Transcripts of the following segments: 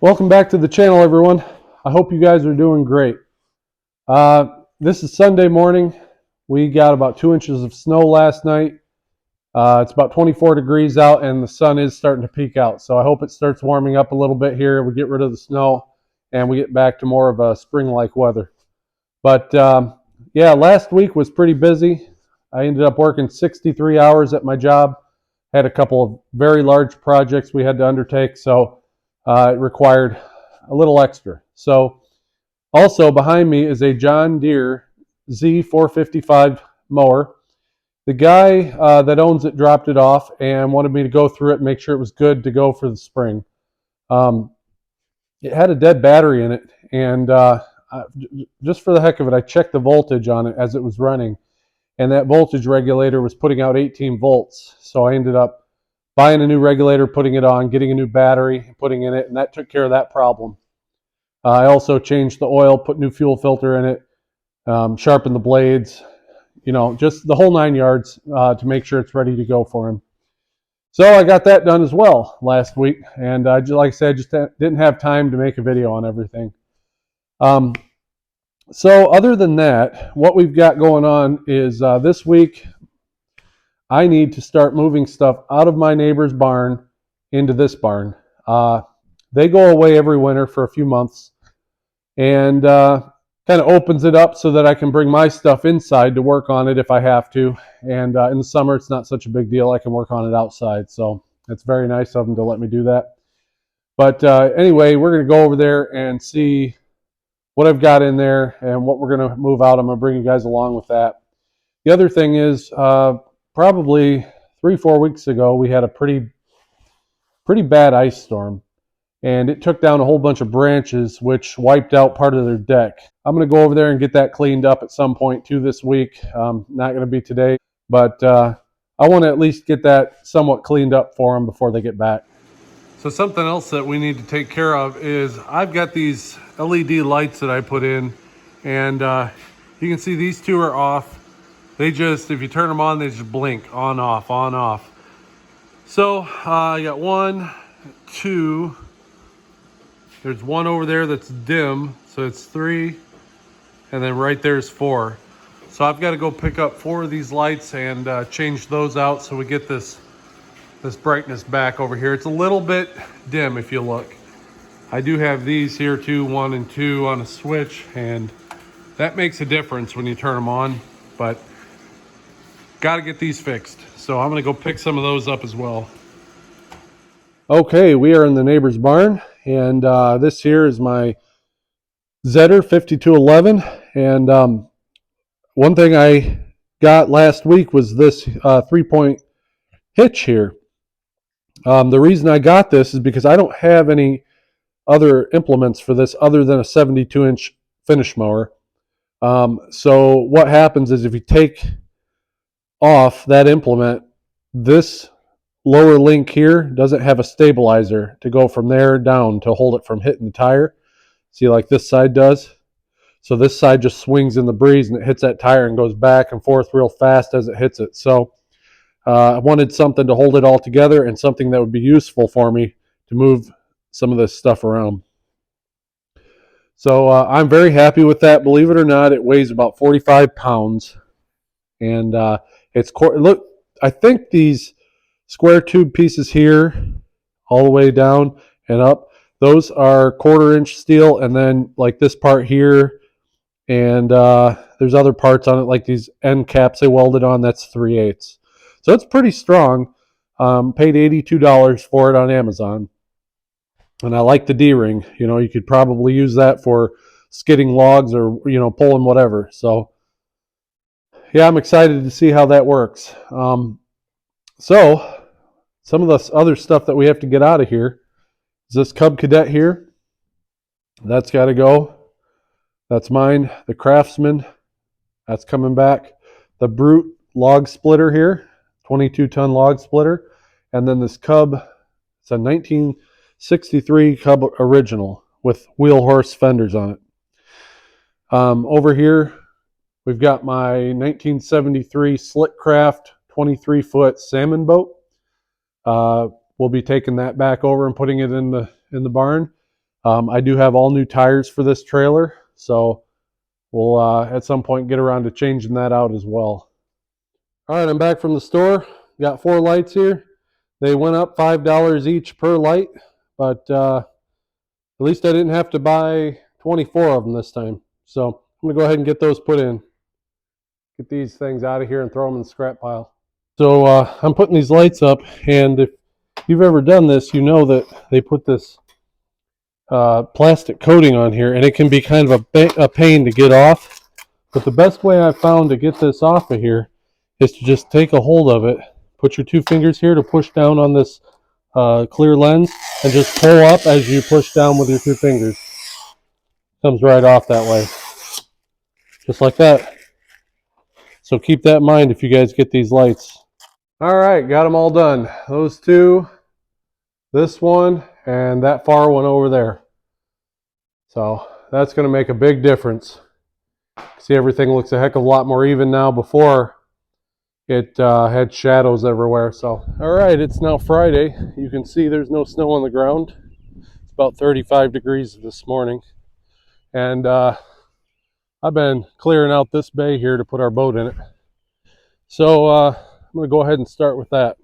Welcome back to the channel, everyone. I hope you guys are doing great. This is Sunday morning. We got about 2 inches of snow last night. It's about 24 degrees out and the sun is starting to peek out. So I hope it starts warming up a little bit here. We get rid of the snow and we get back to more of a spring-like weather. But yeah, last week was pretty busy. I ended up working 63 hours at my job. Had a couple of very large projects we had to undertake. So it required a little extra. So also behind me is a John Deere Z950M mower. The guy that owns it dropped it off and wanted me to go through it and make sure it was good to go for the spring. It had a dead battery in it, and just for the heck of it, I checked the voltage on it as it was running, and that voltage regulator was putting out 18 volts. So I ended up buying a new regulator, putting it on, getting a new battery, putting in it, and that took care of that problem. I also changed the oil, put new fuel filter in it, sharpened the blades, you know, just the whole 9 yards to make sure it's ready to go for him. So I got that done as well last week, and like I said, I just didn't have time to make a video on everything. So other than that, what we've got going on is this week, I need to start moving stuff out of my neighbor's barn into this barn. They go away every winter for a few months and kind of opens it up so that I can bring my stuff inside to work on it if I have to. And in the summer, it's not such a big deal. I can work on it outside. So it's very nice of them to let me do that. But anyway, we're going to go over there and see what I've got in there and what we're going to move out. I'm going to bring you guys along with that. The other thing is, probably 3-4 weeks ago, we had a pretty bad ice storm, and it took down a whole bunch of branches, which wiped out part of their deck. I'm going to go over there and get that cleaned up at some point too this week. Not going to be today, but I want to at least get that somewhat cleaned up for them before they get back. So something else that we need to take care of is I've got these LED lights that I put in, and you can see these two are off. They just, if you turn them on, they just blink on, off, on, off. So I got 1, 2, there's one over there that's dim, so it's 3, and then right there's 4. So I've got to go pick up 4 of these lights and change those out so we get this brightness back over here. It's a little bit dim if you look. I do have these here too, 1 and 2 on a switch, and that makes a difference when you turn them on, but got to get these fixed. So I'm going to go pick some of those up as well. Okay, we are in the neighbor's barn, and this here is my Zetor 5211. And one thing I got last week was this 3-point hitch here. The reason I got this is because I don't have any other implements for this other than a 72-inch finish mower. So what happens is if you take off that implement, this lower link here doesn't have a stabilizer to go from there down to hold it from hitting the tire. See, like this side does. So this side just swings in the breeze and it hits that tire and goes back and forth real fast as it hits it. So I wanted something to hold it all together and something that would be useful for me to move some of this stuff around. So I'm very happy with that. Believe it or not, it weighs about 45 pounds. And look, I think these square tube pieces here, all the way down and up, those are 1/4 inch steel, and then like this part here, and there's other parts on it, like these end caps they welded on, that's 3/8. So it's pretty strong. Paid $82 for it on Amazon. And I like the D-ring. You know, you could probably use that for skidding logs or, you know, pulling whatever. So yeah, I'm excited to see how that works. So some of the other stuff that we have to get out of here is this Cub Cadet here. That's got to go. That's mine. The Craftsman, that's coming back. The Brute log splitter here, 22-ton log splitter. And then this Cub, it's a 1963 Cub original with wheel horse fenders on it. Over here, we've got my 1973 Slickcraft 23-foot salmon boat. We'll be taking that back over and putting it in the barn. I do have all new tires for this trailer, so we'll at some point get around to changing that out as well. All right, I'm back from the store. Got 4 lights here. They went up $5 each per light, but at least I didn't have to buy 24 of them this time. So I'm gonna go ahead and get those put in. Get these things out of here and throw them in the scrap pile. So I'm putting these lights up, and if you've ever done this, you know that they put this plastic coating on here, and it can be kind of a pain to get off. But the best way I've found to get this off of here is to just take a hold of it, put your 2 fingers here to push down on this clear lens, and just pull up as you push down with your 2 fingers. Comes right off that way, just like that. So keep that in mind if you guys get these lights. All right, got them all done. Those 2, this one, and that far one over there. So that's going to make a big difference. See, everything looks a heck of a lot more even now. Before, it had shadows everywhere. So, all right, it's now Friday. You can see there's no snow on the ground. It's about 35 degrees this morning. And I've been clearing out this bay here to put our boat in it. So I'm going to go ahead and start with that.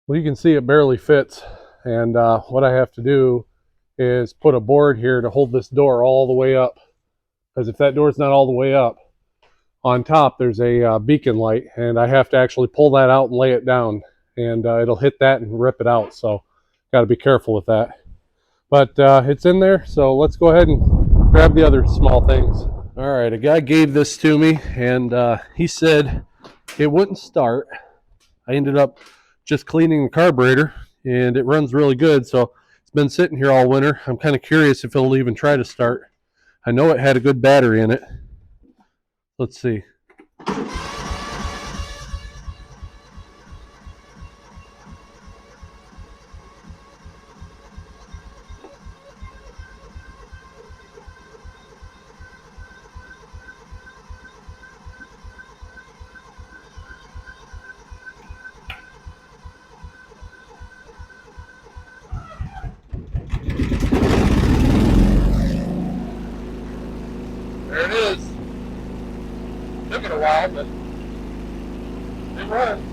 Well, you can see it barely fits, and what I have to do is put a board here to hold this door all the way up, because if that door is not all the way up, on top there's a beacon light, and I have to actually pull that out and lay it down, and it'll hit that and rip it out, so got to be careful with that. But it's in there, so let's go ahead and grab the other small things. All right, a guy gave this to me, and he said it wouldn't start. I ended up just cleaning the carburetor, and it runs really good. So it's been sitting here all winter. I'm kind of curious if it'll even try to start. I know it had a good battery in it. Let's see. There it is. Took it a while, but it runs.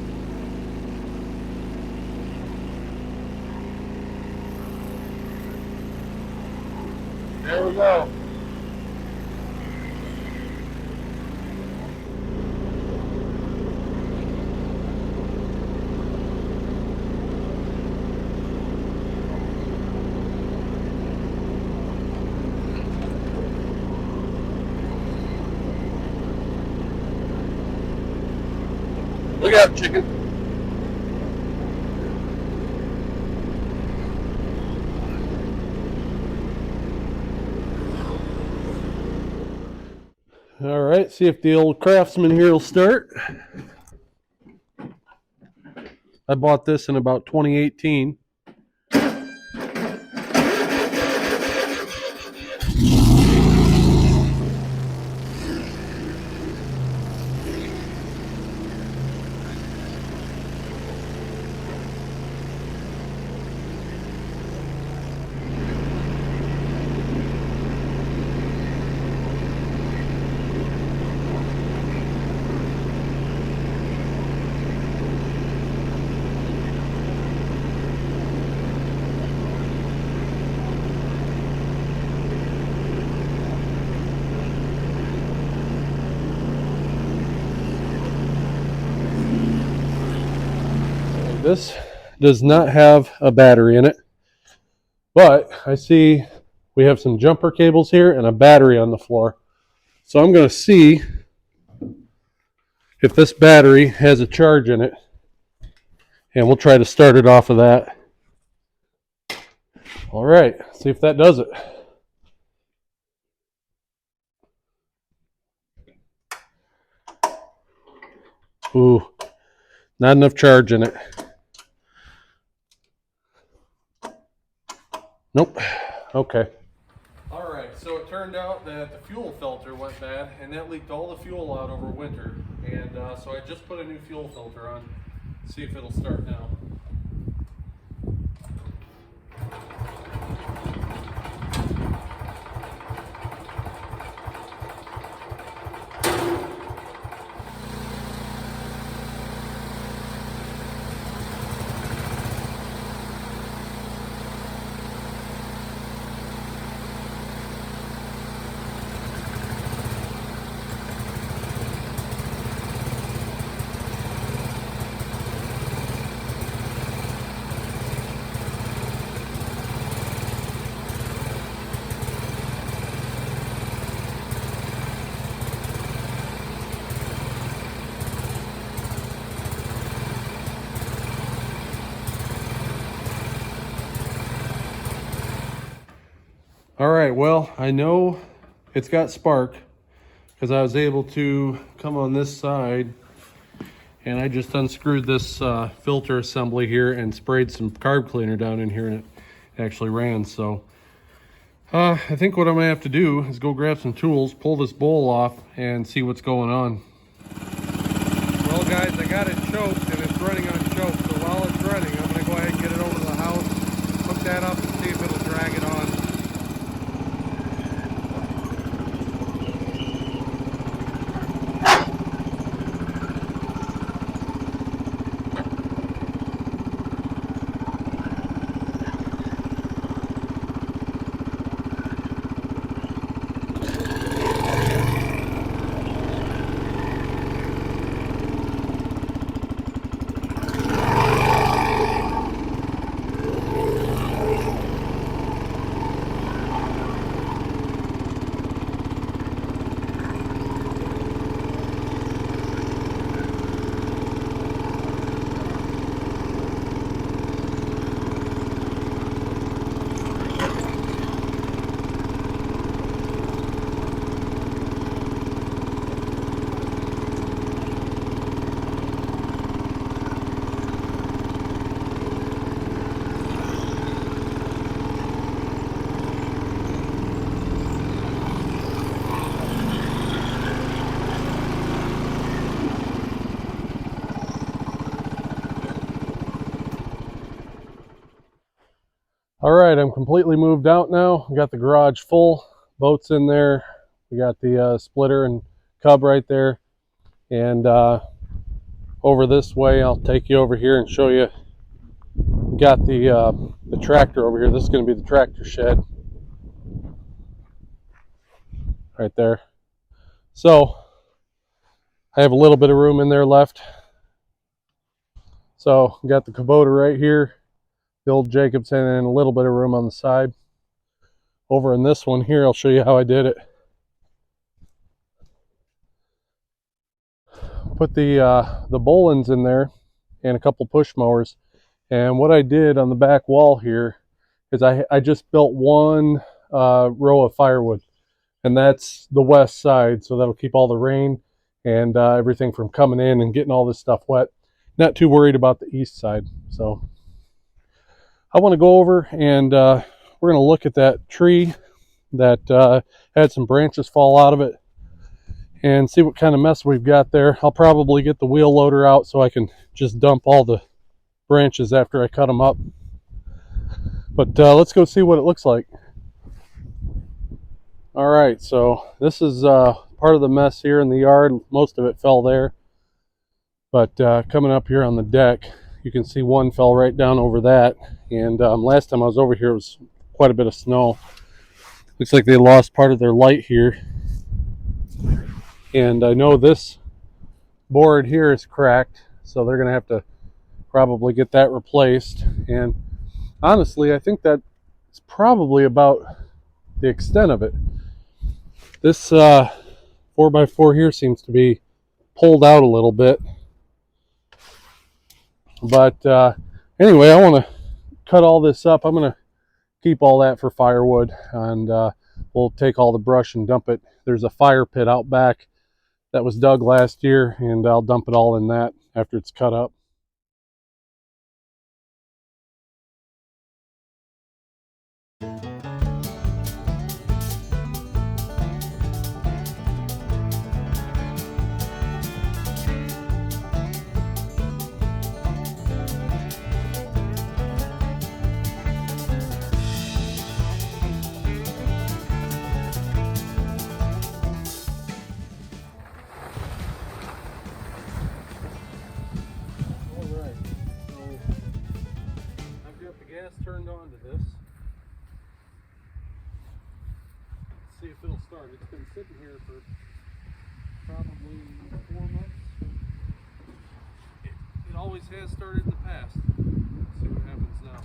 There we go. Look out, chicken. All right, see if the old Craftsman here will start. I bought this in about 2018. This does not have a battery in it, but I see we have some jumper cables here and a battery on the floor. So I'm going to see if this battery has a charge in it, and we'll try to start it off of that. All right, see if that does it. Ooh, not enough charge in it. Nope. Okay. All right, so it turned out that the fuel filter went bad, and that leaked all the fuel out over winter. And so I just put a new fuel filter on. See if it'll start now. All right, well, I know it's got spark because I was able to come on this side and I just unscrewed this filter assembly here and sprayed some carb cleaner down in here, and it actually ran. So I think what I'm gonna have to do is go grab some tools, pull this bowl off, and see what's going on. Well guys, I got it choked and it's running on choke, so while it's running, I'm gonna go ahead and get it over to the house, hook that up, and see if it'll drag it on. All right, I'm completely moved out now. We got the garage full, boats in there. We got the splitter and Cub right there. And over this way, I'll take you over here and show you. We got the tractor over here. This is going to be the tractor shed right there. So I have a little bit of room in there left. So we got the Kubota right here, the old Jacobsen, and a little bit of room on the side. Over in this one here, I'll show you how I did it. Put the Bolens in there and a couple push mowers. And what I did on the back wall here is I just built one row of firewood, and that's the west side, so that'll keep all the rain and everything from coming in and getting all this stuff wet. Not too worried about the east side. So I want to go over and we're going to look at that tree that had some branches fall out of it and see what kind of mess we've got there. I'll probably get the wheel loader out so I can just dump all the branches after I cut them up. But let's go see what it looks like. All right, so this is part of the mess here in the yard. Most of it fell there. But coming up here on the deck, you can see one fell right down over that. And last time I was over here, it was quite a bit of snow. Looks like they lost part of their light here. And I know this board here is cracked, so they're going to have to probably get that replaced. And honestly, I think that's probably about the extent of it. This 4x4 here seems to be pulled out a little bit. But anyway, I want to cut all this up. I'm going to keep all that for firewood, and we'll take all the brush and dump it. There's a fire pit out back that was dug last year, and I'll dump it all in that after it's cut up. Turned on to this. Let's see if it'll start. It's been sitting here for probably 4 months. It always has started in the past. Let's see what happens now.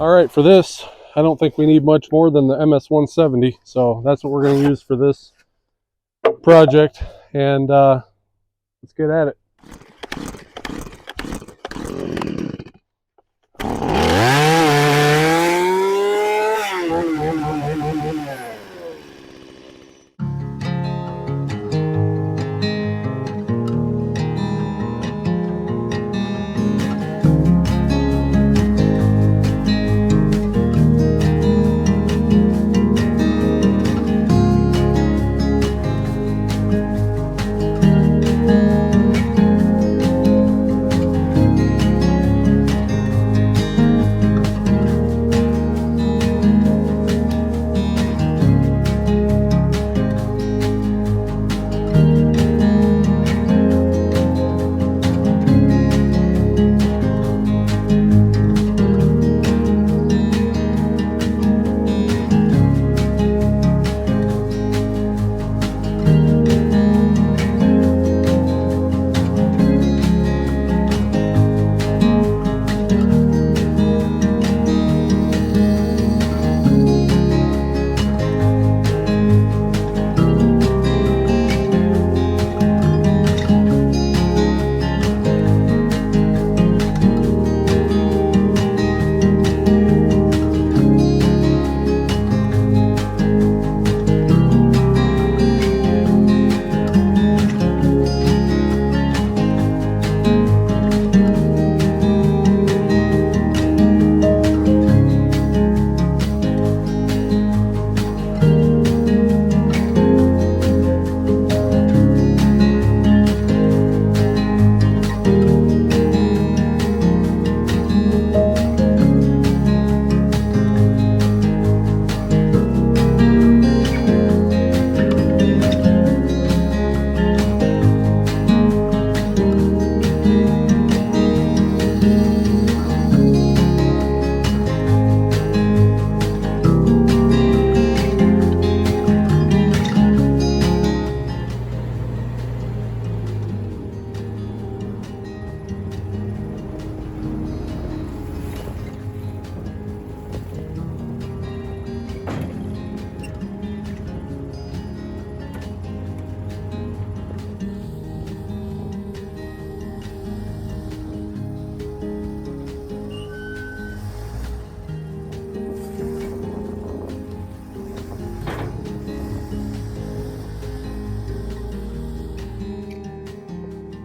All right, for this, I don't think we need much more than the MS-170, so that's what we're going to use for this project, and let's get at it.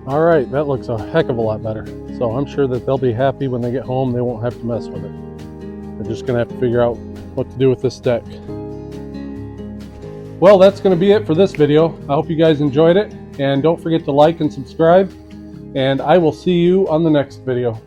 All right, that looks a heck of a lot better. So I'm sure that they'll be happy when they get home. They won't have to mess with it. They're just gonna have to figure out what to do with this deck. Well, that's gonna be it for this video. I hope you guys enjoyed it, and don't forget to like and subscribe, and I will see you on the next video.